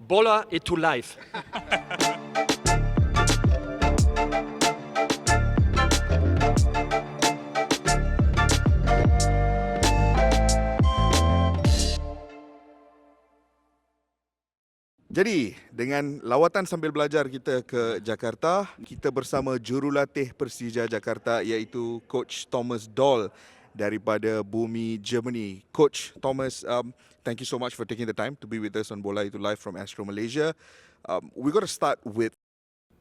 Bola itu live. Jadi, dengan lawatan sambil belajar kita ke Jakarta, kita bersama jurulatih Persija Jakarta iaitu Coach Thomas Doll daripada bumi Germany. Coach Thomas, thank you so much for taking the time to be with us on Bola Itu Live from Astro Malaysia. We got to start with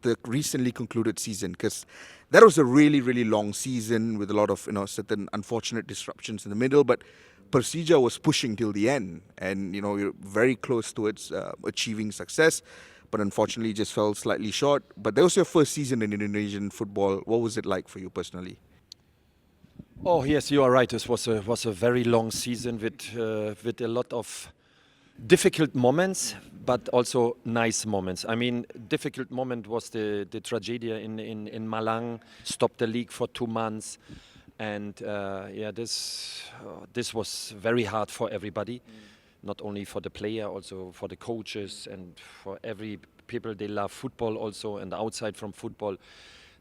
the recently concluded season, because that was a really, really long season with a lot of certain unfortunate disruptions in the middle, but Persija was pushing till the end, and you're very close towards achieving success, but unfortunately just fell slightly short. But that was your first season in Indonesian football. What was it like for you personally? Oh yes, you are right. This was a very long season with a lot of difficult moments, but also nice moments. I mean, difficult moment was the tragedy in Malang, stopped the league for 2 months. And this was very hard for everybody, not only for the player, also for the coaches and for every people. They love football also, and outside from football,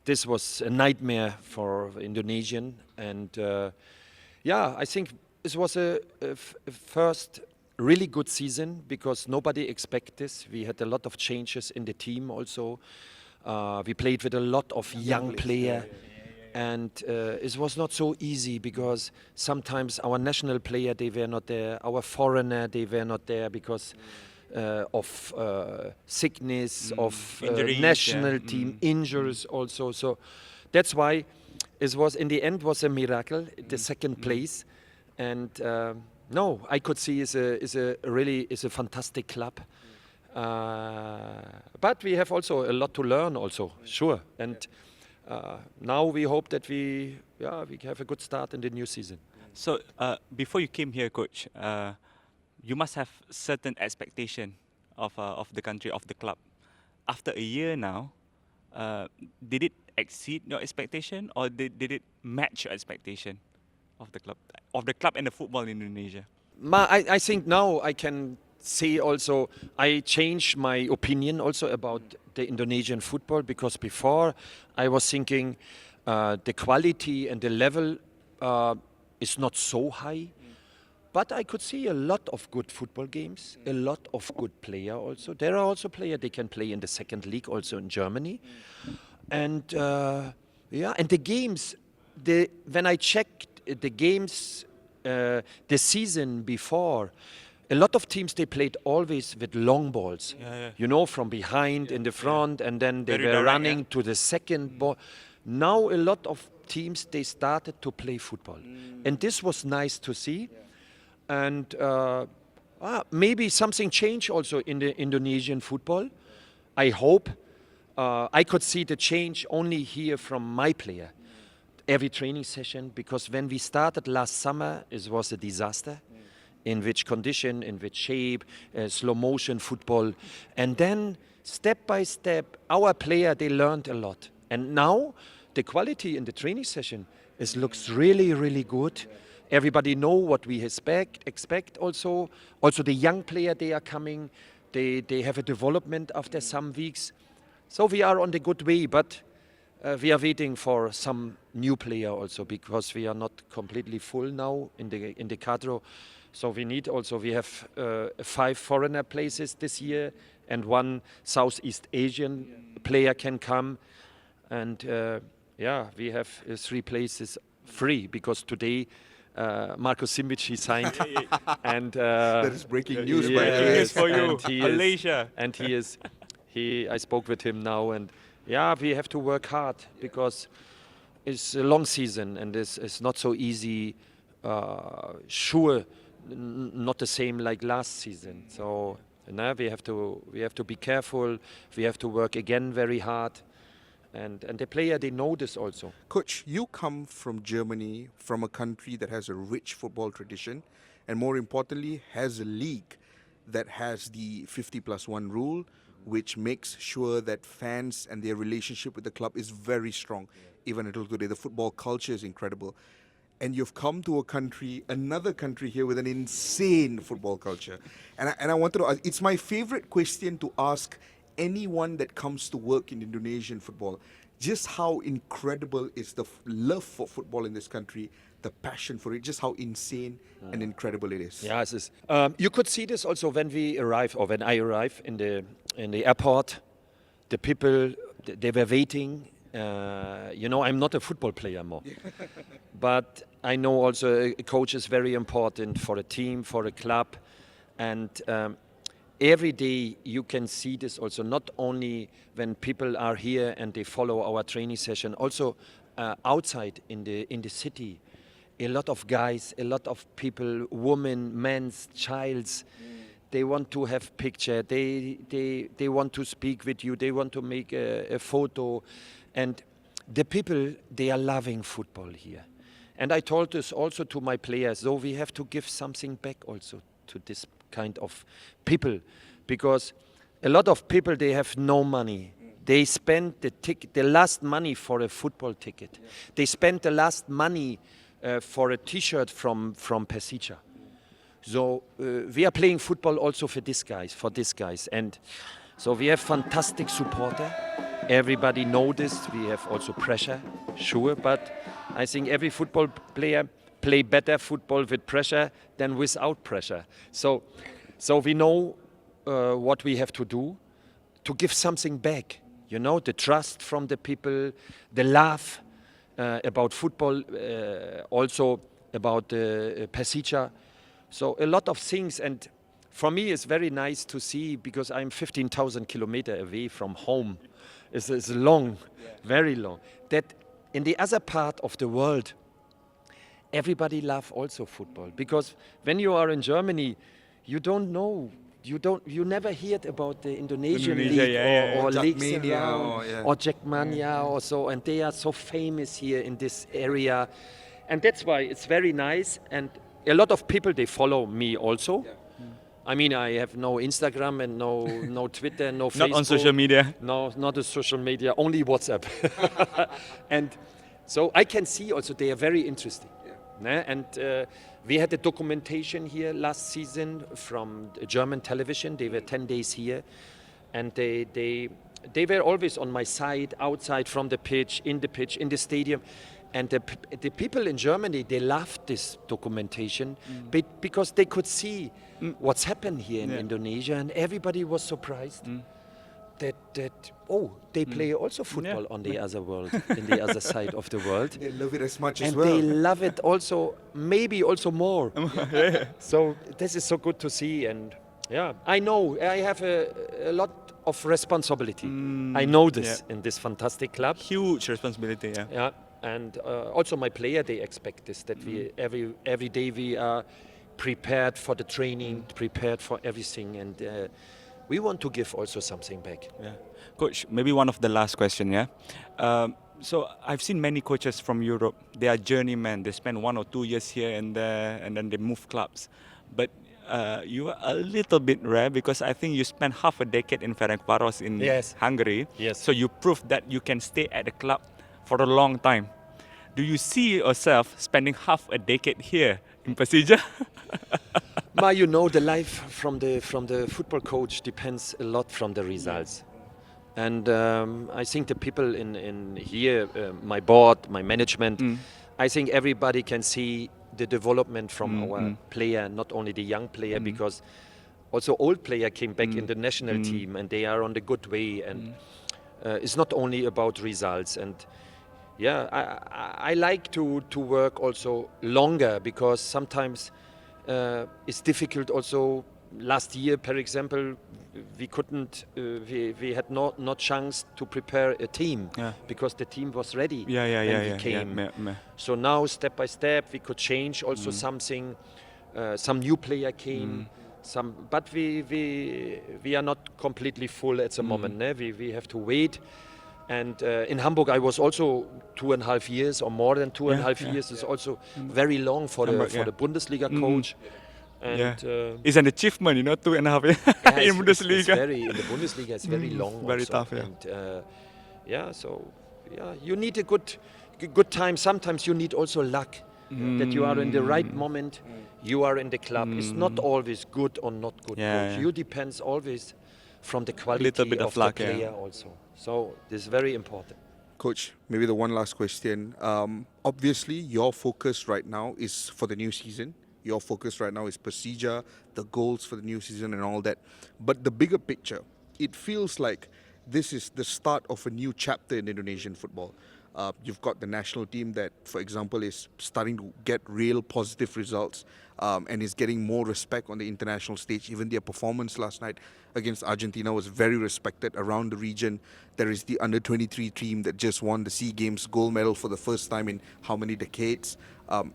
this was a nightmare for Indonesian. And I think this was a first really good season because nobody expected this. We had a lot of changes in the team also. We played with a lot of young players. And it was not so easy because sometimes our national player, they were not there. Our foreigner, they were not there because of sickness, of national team injuries also. So that's why it was, in the end, was a miracle, the second place. And no, I could see is a fantastic club. But we have also a lot to learn also, sure. And now we hope that we have a good start in the new season. So before you came here, Coach, you must have certain expectation of the country, of the club. After a year now, did it exceed your expectation, or did it match your expectation of the club and the football in Indonesia? I think now I can say also I changed my opinion also about the Indonesian football, because before I was thinking the quality and the level is not so high, but I could see a lot of good football games, a lot of good player also. There are also players they can play in the second league also in Germany, and and the games. When I checked the games the season before, a lot of teams, they played always with long balls, from behind in the front, and then they were running to the second ball. Now a lot of teams, they started to play football. And this was nice to see. And maybe something changed also in the Indonesian football. I hope. I could see the change only here from my player. Every training session, because when we started last summer, it was a disaster. In which condition, in which shape, slow motion football. And then step by step, our player, they learned a lot. And now the quality in the training session looks really, really good. Everybody know what we expect also. Also the young player, they are coming. They have a development after some weeks. So we are on the good way, but we are waiting for some new player also, because we are not completely full now in the cadre. So we have 5 foreigner places this year, and 1 Southeast Asian player can come. And we have 3 places free, because today Marco Simic, he signed. And that is breaking news, by the way. News for you, Malaysia. And I spoke with him now, and we have to work hard, because it's a long season, and it's not so easy. Sure. Not the same like last season. So now we have to be careful. We have to work again very hard, and the player, they know this also. Coach, you come from Germany, from a country that has a rich football tradition, and more importantly, has a league that has the 50+1 rule, which makes sure that fans and their relationship with the club is very strong. Even until today, the football culture is incredible. and you've come to a country, another country here with an insane football culture. And I wanted to ask, it's my favorite question to ask anyone that comes to work in Indonesian football. Just how incredible is the love for football in this country, the passion for it, just how insane and incredible it is. Yeah, it is. You could see this also when we arrive, or when I arrive in the airport. The people, they were waiting. I'm not a football player more, but I know also a coach is very important for a team, for a club, and every day you can see this also, not only when people are here and they follow our training session, also outside in the city. A lot of guys, a lot of people, women, men, childs, they want to have picture, they want to speak with you, they want to make a photo. And the people, they are loving football here. And I told this also to my players, so we have to give something back also to this kind of people, because a lot of people, they have no money. They spend the last money for a football ticket. They spend the last money for a T-shirt from Persija. So we are playing football also for these guys. And so we have fantastic supporter. Everybody know this. We have also pressure, sure, but I think every football player play better football with pressure than without pressure. So we know what we have to do to give something back. You know, the trust from the people, the love about football, also about Persija. So a lot of things, and for me it's very nice to see, because I'm 15,000 kilometers away from home. It's long, very long. That in the other part of the world, everybody loves also football, because when you are in Germany, you don't know. You never heard about the Indonesian league or leagues around, or Jackmania or so, and they are so famous here in this area, and that's why it's very nice. And a lot of people, they follow me also. I mean, I have no Instagram and no Twitter, no Facebook. Not on social media. No, not on social media, only WhatsApp. And so I can see also they are very interesting. And we had a documentation here last season from German television. They were 10 days here, and they were always on my side, outside from the pitch, in the stadium. And the people in Germany, they loved this documentation because they could see what's happened here in Indonesia, and everybody was surprised that they play also football on the other world, in the other side of the world. They love it as much as and well. they love it also, maybe also more. So this is so good to see, and I know I have a lot of responsibility. I know this in this fantastic club. Huge responsibility, Yeah. And also my player, they expect this, that we every day we are prepared for the training, prepared for everything, and we want to give also something back. Yeah. Coach, maybe one of the last question, so I've seen many coaches from Europe. They are journeymen. They spend 1 or 2 years here and there, and then they move clubs. But you are a little bit rare, because I think you spent half a decade in Ferencváros in Hungary. Yes. So you proved that you can stay at the club for a long time. Do you see yourself spending half a decade here in Persija? You know, the life from the football coach depends a lot from the results. And I think the people in here, my board, my management, I think everybody can see the development from our player, not only the young player, because also old player came back in the national team, and they are on the good way. And it's not only about results. And I like to work also longer, because sometimes it's difficult also. Last year, for example, we couldn't, we had no chance to prepare a team because the team was ready when we came. So now, step by step, we could change also something. Some new player came. But we are not completely full at the moment. We have to wait. And in Hamburg, I was also 2.5 years, or more than 2.5 years. It's also very long for the Bundesliga coach. And it's an achievement, 2.5 years in Bundesliga. In the Bundesliga, it's very long. Very also. tough, And you need a good time. Sometimes you need also luck. that you are in the right moment, you are in the club. It's not always good or not good. Yeah, coach. yeah. You depends always from the quality little bit of luck, the yeah. player also. So this is very important. Coach, maybe the one last question. Obviously, your focus right now is for the new season. Your focus right now is Persija, the goals for the new season and all that. But the bigger picture, it feels like this is the start of a new chapter in Indonesian football. You've got the national team that, for example, is starting to get real positive results and is getting more respect on the international stage. Even their performance last night against Argentina was very respected around the region. There is the under-23 team that just won the SEA Games gold medal for the first time in how many decades.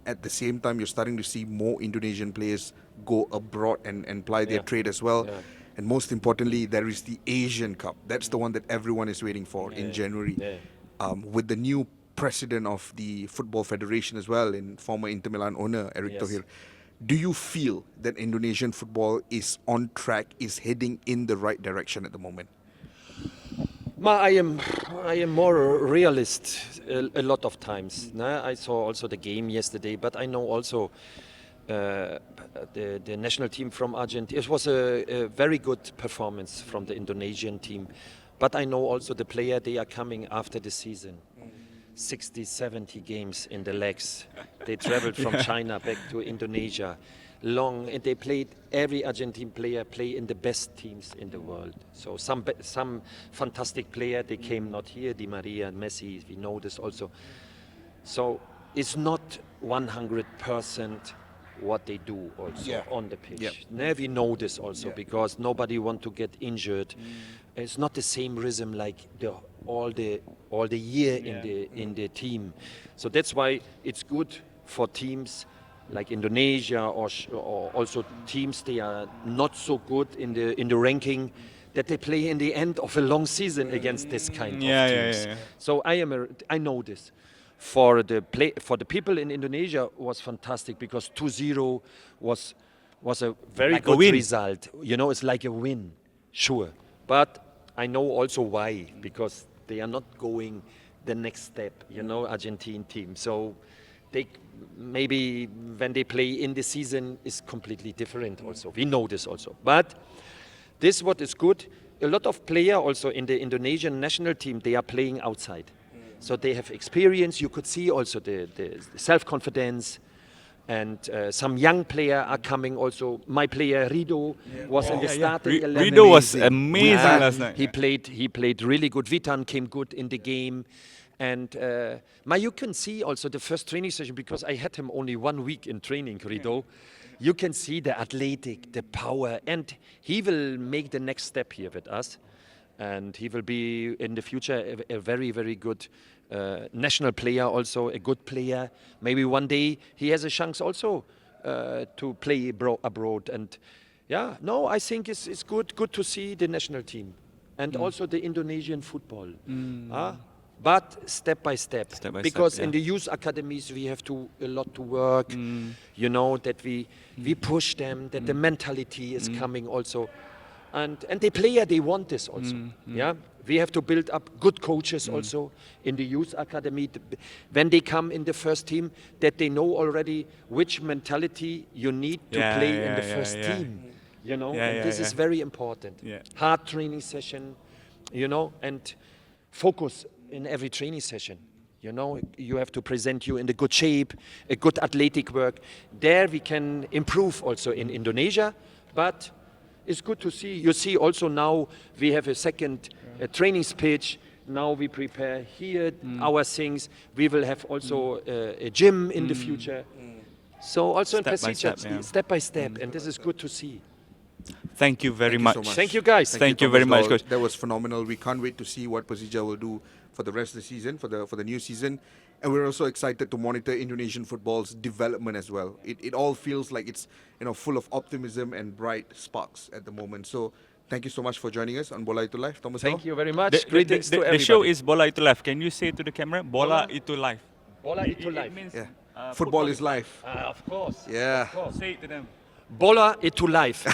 At the same time, you're starting to see more Indonesian players go abroad and ply their trade as well. Yeah. And most importantly, there is the Asian Cup. That's the one that everyone is waiting for in January. Yeah. With the new president of the Football Federation as well, in former Inter Milan owner Eric Yes. Thohir. Do you feel that Indonesian football is on track, is heading in the right direction at the moment? I am more a realist a lot of times. I saw also the game yesterday, but I know also the national team from Argentina. It was a very good performance from the Indonesian team. But I know also the player, they are coming after the season. 60, 70 games in the legs. They traveled from China back to Indonesia. Long, and they played, every Argentine player play in the best teams in the world. So some fantastic player, they came not here, Di Maria and Messi, we know this also. So it's not 100% what they do also on the pitch. Now we know this also because nobody want to get injured. It's not the same rhythm like all the year in the team. So that's why it's good for teams like Indonesia or also teams they are not so good in the ranking that they play in the end of a long season against this kind of teams. So I know this. For the people in Indonesia was fantastic because 2-0 was a very like good win. result. You know, it's like a win, sure. But I know also why, because they are not going the next step, you know, Argentine team. So they maybe when they play in the season is completely different also. We know this also. But this what is good, a lot of players also in the Indonesian national team, they are playing outside. So they have experience. You could see also the self-confidence, and some young players are coming also. My player Rido was in the starting 11. Rido was amazing last night. He played really good. Vitan came good in the game. And you can see also the first training session, because I had him only 1 week in training, Rido. You can see the athletic, the power, and he will make the next step here with us. And he will be in the future a very, very good national player, also a good player. Maybe one day he has a chance also to play abroad. And I think it's good to see the national team and also the Indonesian football. But step by step, because in the youth academies we have a lot to work. You know, that we push them, that the mentality is coming also. And the player, they want this also. We have to build up good coaches also in the youth academy. When they come in the first team, that they know already which mentality you need to play in the first team. You know, and this is very important. Hard training session, you know, and focus in every training session. You know, you have to present you in the good shape, a good athletic work. There we can improve also in Indonesia, but it's good to see. You see also now we have a second training pitch. Now we prepare here our things. We will have also a gym in the future. So also in Persija, step by step, and this is good to see. Thank you very much. So much. Thank you guys. Thank you very much, Coach. That was phenomenal. We can't wait to see what Persija will do for the rest of the season, for the new season. And we're also excited to monitor Indonesian football's development as well. It all feels like it's, you know, full of optimism and bright sparks at the moment. So thank you so much for joining us on Bola Itu Live, Thomas. Thank you very much. Greetings to everybody. The show is Bola Itu Live. Can you say to the camera, Bola Itu Live? Bola Itu Live. It means Football is life. Of course. Yeah. Of course. Say it to them. Bola Itu Live.